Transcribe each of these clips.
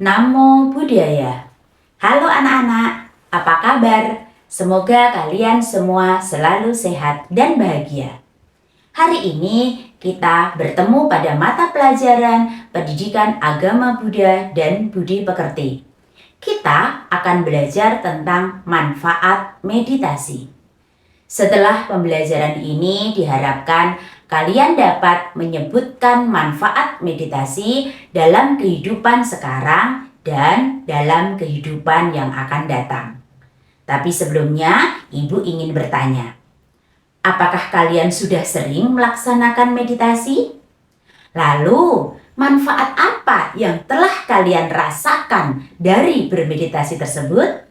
Namo Buddhaya. Halo anak-anak, apa kabar? Semoga kalian semua selalu sehat dan bahagia. Hari ini kita bertemu pada mata pelajaran Pendidikan Agama Buddha dan Budi Pekerti. Kita akan belajar tentang manfaat meditasi. Setelah pembelajaran ini diharapkan kalian dapat menyebutkan manfaat meditasi dalam kehidupan sekarang dan dalam kehidupan yang akan datang. Tapi sebelumnya, Ibu ingin bertanya, apakah kalian sudah sering melaksanakan meditasi? Lalu, manfaat apa yang telah kalian rasakan dari bermeditasi tersebut?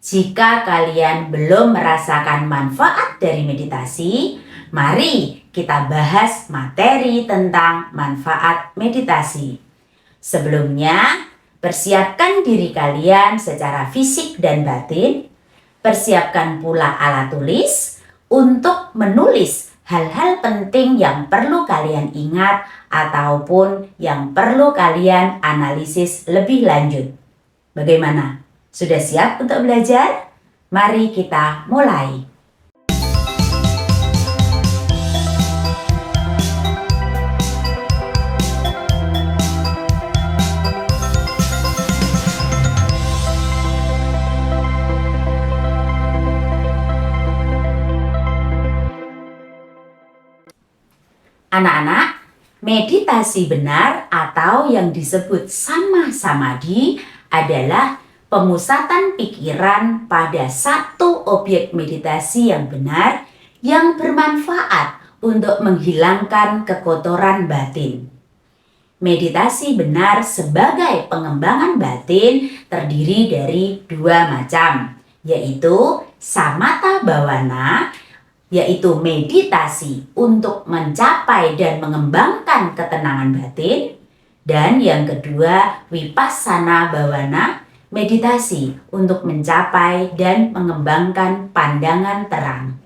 Jika kalian belum merasakan manfaat dari meditasi, mari kita bahas materi tentang manfaat meditasi. Sebelumnya, persiapkan diri kalian secara fisik dan batin. Persiapkan pula alat tulis untuk menulis hal-hal penting yang perlu kalian ingat ataupun yang perlu kalian analisis lebih lanjut. Bagaimana? Sudah siap untuk belajar? Mari kita mulai. Anak-anak, meditasi benar atau yang disebut samadhi adalah pemusatan pikiran pada satu objek meditasi yang benar yang bermanfaat untuk menghilangkan kekotoran batin. Meditasi benar sebagai pengembangan batin terdiri dari dua macam, yaitu samatha bhavana, yaitu meditasi untuk mencapai dan mengembangkan ketenangan batin, dan yang kedua vipassana bhavana, meditasi untuk mencapai dan mengembangkan pandangan terang.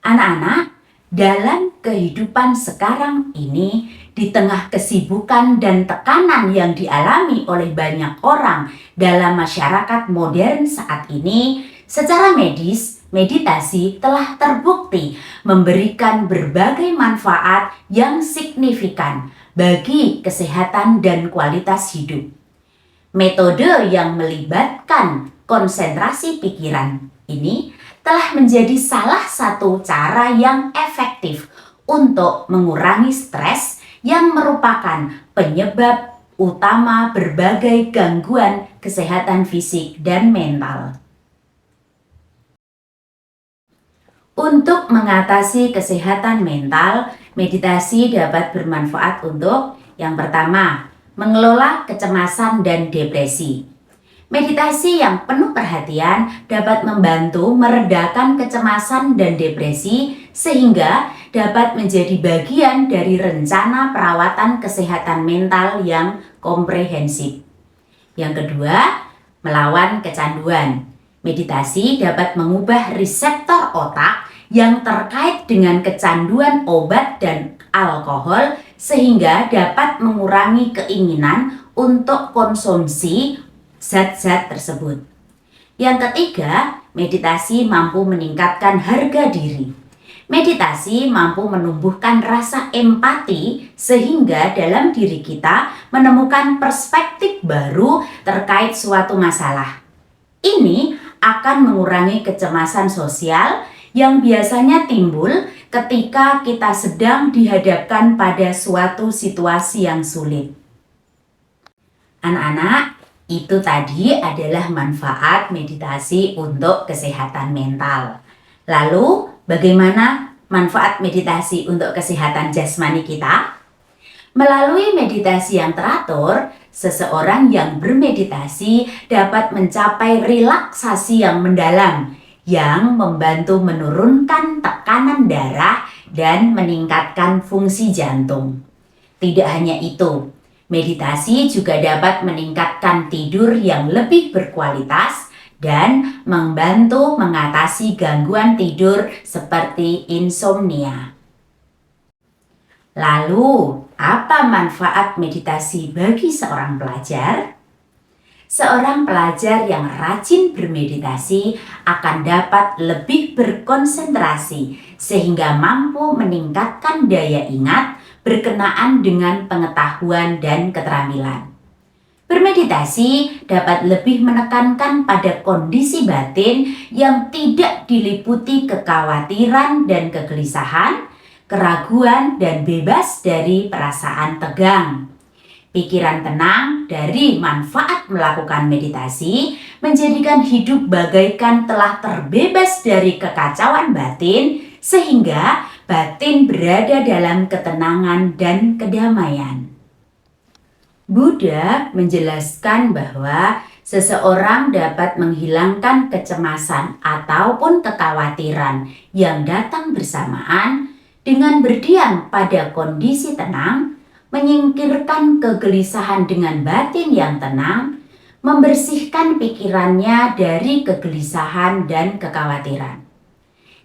Anak-anak, dalam kehidupan sekarang ini, di tengah kesibukan dan tekanan yang dialami oleh banyak orang dalam masyarakat modern saat ini, secara medis, meditasi telah terbukti memberikan berbagai manfaat yang signifikan bagi kesehatan dan kualitas hidup. Metode yang melibatkan konsentrasi pikiran ini telah menjadi salah satu cara yang efektif untuk mengurangi stres yang merupakan penyebab utama berbagai gangguan kesehatan fisik dan mental. Untuk mengatasi kesehatan mental, meditasi dapat bermanfaat untuk yang pertama, mengelola kecemasan dan depresi. Meditasi yang penuh perhatian dapat membantu meredakan kecemasan dan depresi sehingga dapat menjadi bagian dari rencana perawatan kesehatan mental yang komprehensif. Yang kedua, melawan kecanduan. Meditasi dapat mengubah reseptor otak yang terkait dengan kecanduan obat dan alkohol sehingga dapat mengurangi keinginan untuk konsumsi zat-zat tersebut. Yang ketiga, meditasi mampu meningkatkan harga diri. Meditasi mampu menumbuhkan rasa empati sehingga dalam diri kita menemukan perspektif baru terkait suatu masalah. Ini akan mengurangi kecemasan sosial yang biasanya timbul ketika kita sedang dihadapkan pada suatu situasi yang sulit. Anak-anak, itu tadi adalah manfaat meditasi untuk kesehatan mental. Lalu, bagaimana manfaat meditasi untuk kesehatan jasmani kita? Melalui meditasi yang teratur, seseorang yang bermeditasi dapat mencapai relaksasi yang mendalam yang membantu menurunkan tekanan darah dan meningkatkan fungsi jantung. Tidak hanya itu, meditasi juga dapat meningkatkan tidur yang lebih berkualitas dan membantu mengatasi gangguan tidur seperti insomnia. Lalu, apa manfaat meditasi bagi seorang pelajar? Seorang pelajar yang rajin bermeditasi akan dapat lebih berkonsentrasi sehingga mampu meningkatkan daya ingat berkenaan dengan pengetahuan dan keterampilan. Bermeditasi dapat lebih menekankan pada kondisi batin yang tidak diliputi kekhawatiran dan kegelisahan, keraguan dan bebas dari perasaan tegang. Pikiran tenang dari manfaat melakukan meditasi menjadikan hidup bagaikan telah terbebas dari kekacauan batin sehingga batin berada dalam ketenangan dan kedamaian. Buddha menjelaskan bahwa seseorang dapat menghilangkan kecemasan ataupun kekhawatiran yang datang bersamaan dengan berdiam pada kondisi tenang, menyingkirkan kegelisahan dengan batin yang tenang, membersihkan pikirannya dari kegelisahan dan kekhawatiran.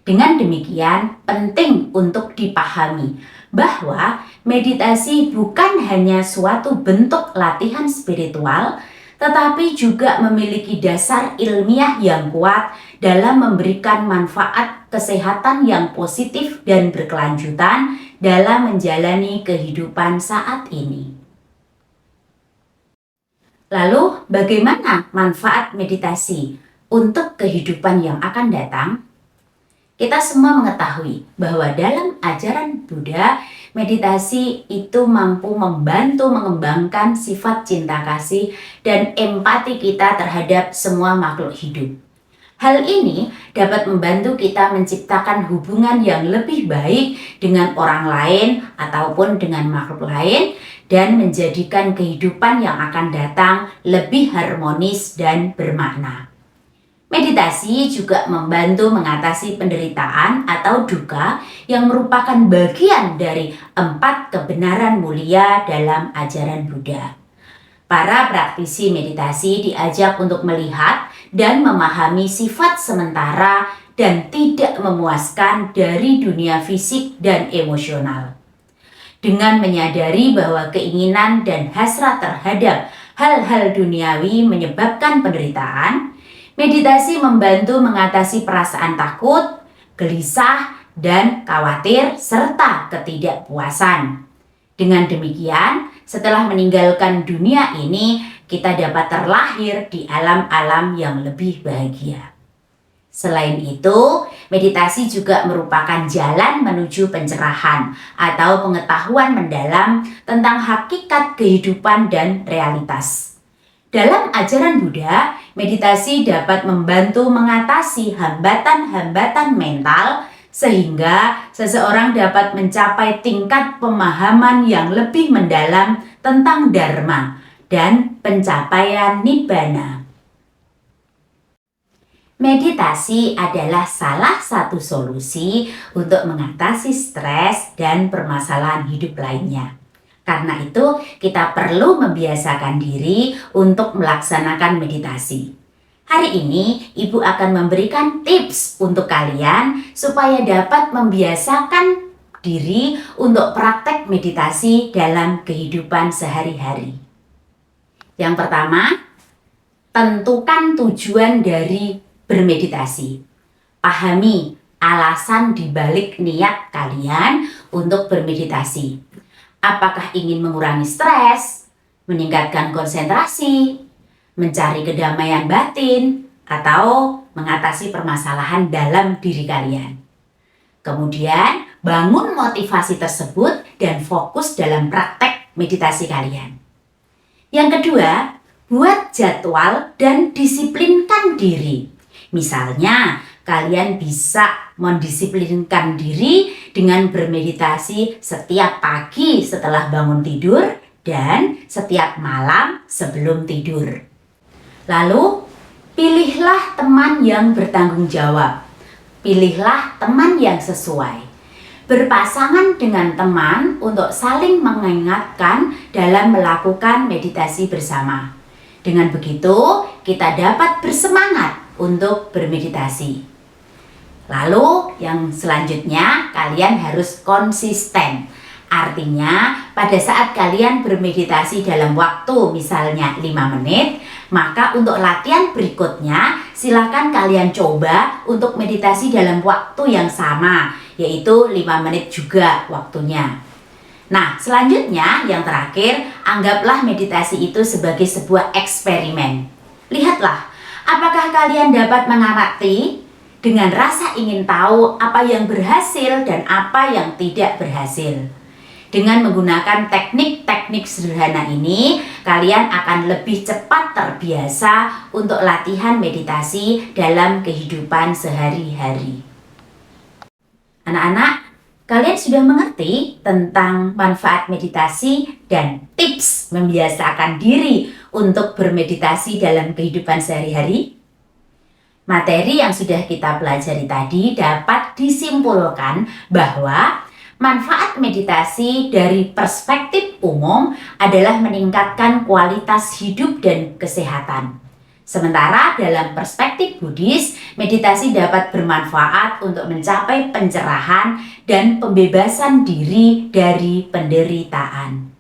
Dengan demikian, penting untuk dipahami bahwa meditasi bukan hanya suatu bentuk latihan spiritual, tetapi juga memiliki dasar ilmiah yang kuat dalam memberikan manfaat kesehatan yang positif dan berkelanjutan dalam menjalani kehidupan saat ini. Lalu, bagaimana manfaat meditasi untuk kehidupan yang akan datang? Kita semua mengetahui bahwa dalam ajaran Buddha, meditasi itu mampu membantu mengembangkan sifat cinta kasih dan empati kita terhadap semua makhluk hidup. Hal ini dapat membantu kita menciptakan hubungan yang lebih baik dengan orang lain ataupun dengan makhluk lain dan menjadikan kehidupan yang akan datang lebih harmonis dan bermakna. Meditasi juga membantu mengatasi penderitaan atau duka yang merupakan bagian dari 4 kebenaran mulia dalam ajaran Buddha. Para praktisi meditasi diajak untuk melihat dan memahami sifat sementara dan tidak memuaskan dari dunia fisik dan emosional. Dengan menyadari bahwa keinginan dan hasrat terhadap hal-hal duniawi menyebabkan penderitaan, meditasi membantu mengatasi perasaan takut, gelisah, dan khawatir serta ketidakpuasan. Dengan demikian, setelah meninggalkan dunia ini, kita dapat terlahir di alam-alam yang lebih bahagia. Selain itu, meditasi juga merupakan jalan menuju pencerahan atau pengetahuan mendalam tentang hakikat kehidupan dan realitas. Dalam ajaran Buddha, meditasi dapat membantu mengatasi hambatan-hambatan mental sehingga seseorang dapat mencapai tingkat pemahaman yang lebih mendalam tentang Dharma dan pencapaian Nibbana. Meditasi adalah salah satu solusi untuk mengatasi stres dan permasalahan hidup lainnya. Karena itu, kita perlu membiasakan diri untuk melaksanakan meditasi. Hari ini, Ibu akan memberikan tips untuk kalian supaya dapat membiasakan diri untuk praktek meditasi dalam kehidupan sehari-hari. Yang pertama, tentukan tujuan dari bermeditasi. Pahami alasan dibalik niat kalian untuk bermeditasi. Apakah ingin mengurangi stres, meningkatkan konsentrasi, mencari kedamaian batin, atau mengatasi permasalahan dalam diri kalian? Kemudian, bangun motivasi tersebut dan fokus dalam praktek meditasi kalian. Yang kedua, buat jadwal dan disiplinkan diri. Misalnya, kalian bisa mendisiplinkan diri dengan bermeditasi setiap pagi setelah bangun tidur dan setiap malam sebelum tidur. Lalu, pilihlah teman yang bertanggung jawab. Pilihlah teman yang sesuai. Berpasangan dengan teman untuk saling mengingatkan dalam melakukan meditasi bersama. Dengan begitu, kita dapat bersemangat untuk bermeditasi. Lalu yang selanjutnya, kalian harus konsisten. Artinya, pada saat kalian bermeditasi dalam waktu misalnya 5 menit, maka untuk latihan berikutnya silakan kalian coba untuk meditasi dalam waktu yang sama, yaitu 5 menit juga waktunya. Nah, selanjutnya yang terakhir, anggaplah meditasi itu sebagai sebuah eksperimen. Lihatlah, apakah kalian dapat mengamati dengan rasa ingin tahu apa yang berhasil dan apa yang tidak berhasil. Dengan menggunakan teknik-teknik sederhana ini, kalian akan lebih cepat terbiasa untuk latihan meditasi dalam kehidupan sehari-hari. Anak-anak, kalian sudah mengerti tentang manfaat meditasi dan tips membiasakan diri untuk bermeditasi dalam kehidupan sehari-hari? Materi yang sudah kita pelajari tadi dapat disimpulkan bahwa manfaat meditasi dari perspektif umum adalah meningkatkan kualitas hidup dan kesehatan. Sementara dalam perspektif Buddhis, meditasi dapat bermanfaat untuk mencapai pencerahan dan pembebasan diri dari penderitaan.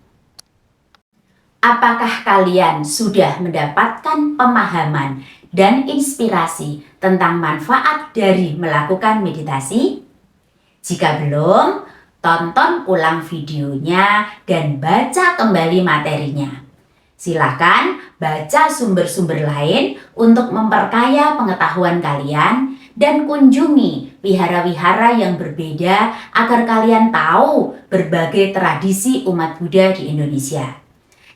Apakah kalian sudah mendapatkan pemahaman dan inspirasi tentang manfaat dari melakukan meditasi? Jika belum, tonton ulang videonya dan baca kembali materinya. Silakan baca sumber-sumber lain untuk memperkaya pengetahuan kalian dan kunjungi wihara-wihara yang berbeda agar kalian tahu berbagai tradisi umat Buddha di Indonesia.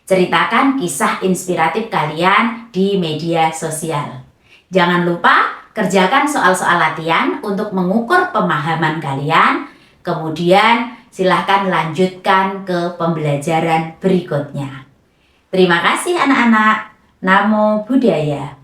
Ceritakan kisah inspiratif kalian di media sosial. Jangan lupa kerjakan soal-soal latihan untuk mengukur pemahaman kalian. Kemudian silahkan lanjutkan ke pembelajaran berikutnya. Terima kasih anak-anak. Namo Buddhaya.